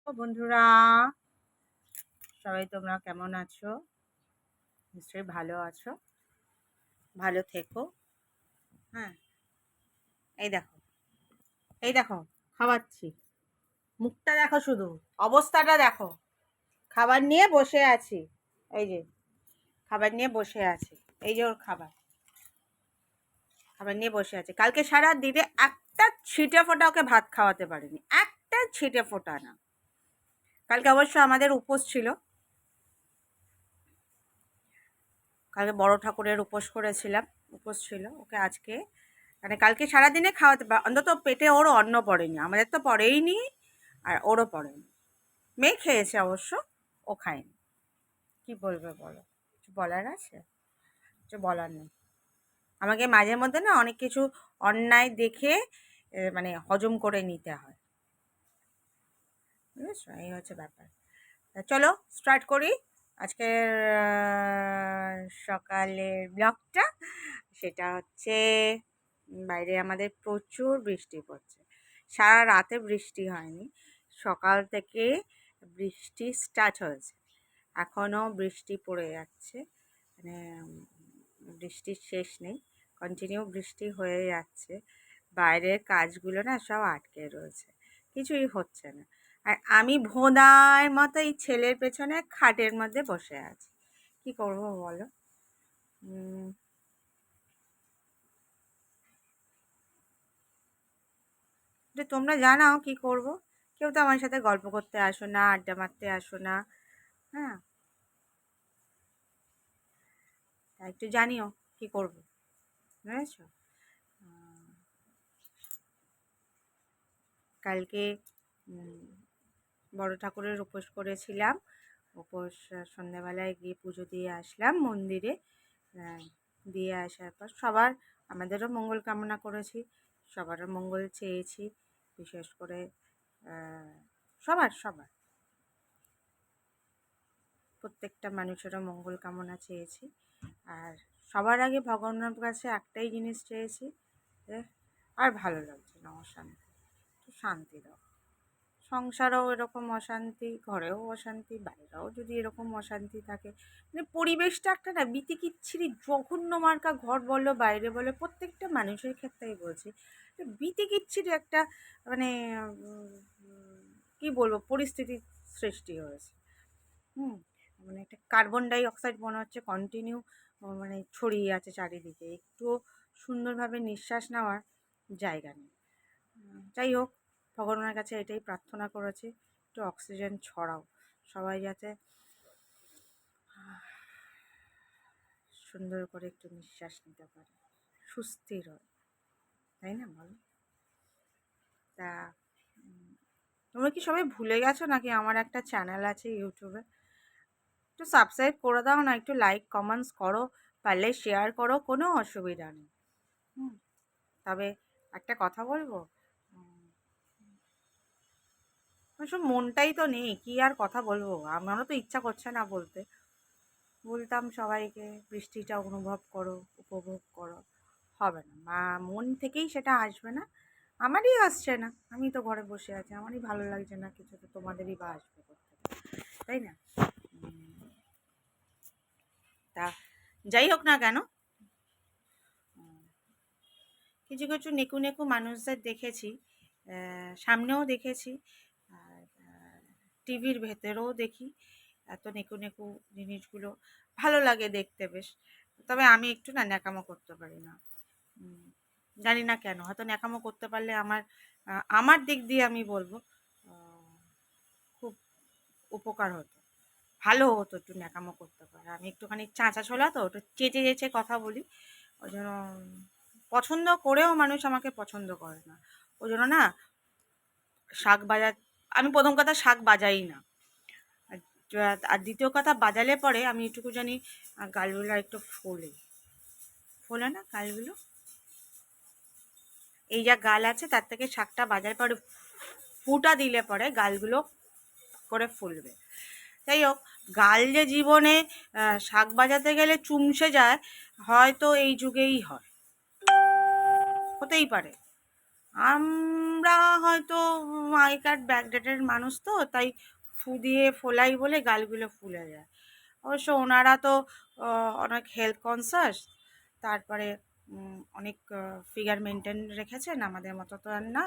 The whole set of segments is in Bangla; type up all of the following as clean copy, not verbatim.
ও বন্ধুরা, সবাই তোমরা কেমন আছো? নিশ্চয়ই ভালো আছো। ভালো থেকো। হ্যাঁ, এই দেখো, এই দেখো, খাওয়াচ্ছি। মুখটা দেখো, শুধু অবস্থাটা দেখো। খাবার নিয়ে বসে আছি। এই যে খাবার নিয়ে বসে আছি। এই যে ওর খাবার খাবার নিয়ে বসে আছে। কালকে সারা দিনে একটা ছিটে ফোঁটা ওকে ভাত খাওয়াতে পারিনি, একটা ছিটে ফোঁটা না। কালকে অবশ্য আমাদের উপোস ছিল। কালকে বড় ঠাকুরের উপোস করেছিলাম, উপোস ছিল। ওকে আজকে মানে কালকে সারাদিনে খাওয়াতে অন্তত পেটে ওর অন্ন পড়েনি। আমাদের তো পড়েই নি, আর ওরও পড়েনি। মেয়ে খেয়েছে অবশ্য, ও খায়নি। কি বলবে বলো? কিছু বলার আছে? কিছু বলার নেই। আমাকে মাঝে মধ্যে না অনেক কিছু অন্যায় দেখে মানে হজম করে নিতে হয়, বুঝেছো? এই হচ্ছে ব্যাপার। চলো স্টার্ট করি আজকের সকালের ব্লগটা। সেটা হচ্ছে, বাইরে আমাদের প্রচুর বৃষ্টি পড়ছে। সারা রাতে বৃষ্টি হয়নি, সকাল থেকে বৃষ্টি স্টার্ট হয়েছে। এখনও বৃষ্টি পড়ে যাচ্ছে, মানে বৃষ্টির শেষ নেই, কন্টিনিউ বৃষ্টি হয়ে যাচ্ছে। বাইরের কাজগুলো না সব আটকে রয়েছে, কিছুই হচ্ছে না। আর আমি ভোঁদার মতো এই ছেলের পেছনে খাটের মধ্যে বসে আছি। কি করব বলো? যে তোমরা জানাও কি করব। কেউ তো আমার সাথে গল্প করতে আসো না, আড্ডা মারতে আসো না। হ্যাঁ, তা একটু জানিও কি করব, বুঝেছো? কালকে বড় ঠাকুরের উপোস করেছিলাম। উপোস সন্ধ্যাবেলায় গিয়ে পুজো দিয়ে আসলাম মন্দিরে। দিয়ে আসার পর সবার, আমাদেরও মঙ্গল কামনা করেছি, সবারও মঙ্গল চেয়েছি। বিশেষ করে সবার সবার প্রত্যেকটা মানুষেরও মঙ্গল কামনা চেয়েছি। আর সবার আগে ভগবানের কাছে একটাই জিনিস চেয়েছি, যে আর ভালো লাগছে না, অশান্তি, একটু শান্তি দাও। সংসারেও এরকম অশান্তি, ঘরেও অশান্তি, বাইরেও যদি এরকম অশান্তি থাকে, মানে পরিবেশটা একটা না বিতিকিচ্ছিরি জঘন্য মার্কা, ঘর বলো বাইরে বলো, প্রত্যেকটা মানুষের ক্ষেত্রেই বলছি, বিতিকিচ্ছিরি একটা মানে কি বলবো পরিস্থিতির সৃষ্টি হয়েছে। মানে একটা কার্বন ডাই অক্সাইড মনে হচ্ছে কন্টিনিউ মানে ছড়িয়ে আছে চারিদিকে, একটু সুন্দরভাবে নিঃশ্বাস নেওয়ার জায়গা নেই। যাই হোক, ভগবানের কাছে এটাই প্রার্থনা করেছি, একটু অক্সিজেন ছড়াও, সবাই যাতে সুন্দর করে একটু নিঃশ্বাস নিতে পারে, সুস্থির হয়, তাই না বলো? তা তোমরা কি সবাই ভুলে গেছো নাকি আমার একটা চ্যানেল আছে ইউটিউবে? একটু সাবস্ক্রাইব করে দাও না, একটু লাইক কমেন্টস করো, পারলে শেয়ার করো, কোনো অসুবিধা নেই। তবে একটা কথা বলবো, সব মনটাই তো নেই, কি আর কথা বলবো, আমারও তো ইচ্ছা করছে না বলতে। বলতাম সবাইকে বৃষ্টিটা অনুভব করো, উপভোগ করো, হবে না, মন থেকেই সেটা আসবে না। আমারই আসছে না, আমি তো ঘরে বসে আছি, আমারই ভালো লাগছে না কিছু, তো তোমাদেরই বা আসবে করতে, তাই না? তা যাই হোক না কেন, কিছু কিছু নেকু নেকু মানুষদের দেখেছি, সামনেও দেখেছি, আর টিভির ভেতরেও দেখি। এত নেকু নেকু জিনিসগুলো ভালো লাগে দেখতে বেশ। তবে আমি একটু না ন্যাকামো করতে পারি না, জানি না কেন, হয়তো ন্যাকামো করতে পারলে আমার দিক দিয়ে আমি বলবো খুব উপকার হতো, ভালো হতো একটু ন্যাকামো করতে পারে। আমি একটুখানি চাঁচা ছোলা, তো একটু চেঁচে চেঁচে কথা বলি, ওই জন্য পছন্দ করেও মানুষ আমাকে পছন্দ করে না। ওই জন্য না শাক বাজা, আমি প্রথম কথা শাক বাজাই না। আর আর দ্বিতীয় কথা, বাজালে পরে আমি একটুকু জানি গালগুলো একটু ফোলে, ফোলে না গালগুলো, এই যা গাল আছে তার থেকে শাকটা বাজার পরে ফুটা দিলে পরে গালগুলো করে ফুলবে। যাই হোক, গাল যে জীবনে শাক বাজাতে গেলে চুমসে যায়, হয়তো এই যুগেই হয়, হতেই পারে, আমরা হয়তো আগেকার ব্যাকডেটের মানুষ তো, তাই ফু দিয়ে ফোলাই বলে গালগুলো ফুলে যায়। অবশ্য ওনারা তো অনেক হেলথ কনসাস, তারপরে অনেক ফিগার মেনটেন রেখেছেন, আমাদের মতো তো আর না।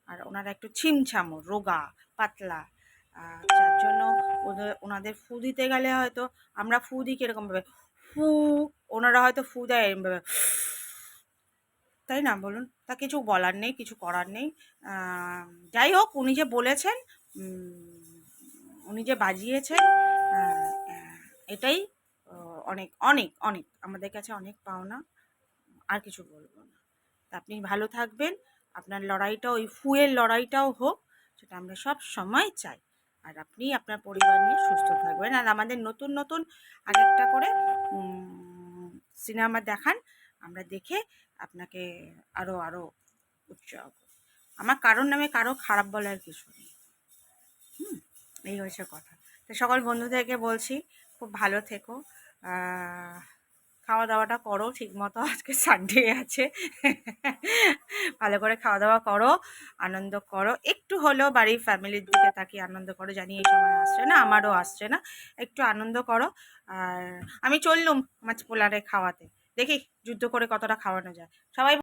আর ওনারা একটু ছিমছামো, রোগা, পাতলা, যার জন্য ওনাদের ফু দিতে গেলে হয়তো আমরা ফু দিই কীরকমভাবে, ফু, ওনারা হয়তো ফু দেয় এরমভাবে, তাই না বলুন? তা কিছু বলার নেই, কিছু করার নেই। যাই হোক, উনি যে বলেছেন, উনি যে বাজিয়েছেন, আহ, আহ, এটাই অনেক অনেক অনেক আমাদের কাছে অনেক পাওনা। আর কিছু বলবো না। তা আপনি ভালো থাকবেন, আপনার লড়াইটা, ওই ফুয়ের লড়াইটাও হোক, সেটা আমরা সব সময় চাই। আর আপনি আপনার পরিবার নিয়ে সুস্থ থাকবেন, আর আমাদের নতুন নতুন আরেকটা করে সিনেমা দেখান, আমরা দেখে আপনাকে আরও আরও উৎসাহ করব। আমার কারোর নামে কারো খারাপ বলার কিছু নেই। এই হয়েছে কথা। তো সকল বন্ধুদেরকে বলছি, খুব ভালো থেকো, খাওয়া দাওয়াটা করো ঠিক মতো, আজকে সানডে আছে। ভালো করে খাওয়া দাওয়া করো, আনন্দ করো, একটু হলেও বাড়ির ফ্যামিলির দিকে তাকিয়ে আনন্দ করো। জানি এই সময় আসছে না, আমারও আসছে না, একটু আনন্দ করো। আর আমি চললুম মাছ পোলারে খাওয়াতে, দেখি যুদ্ধ করে কতটা খাওয়ানো যায়। সবাই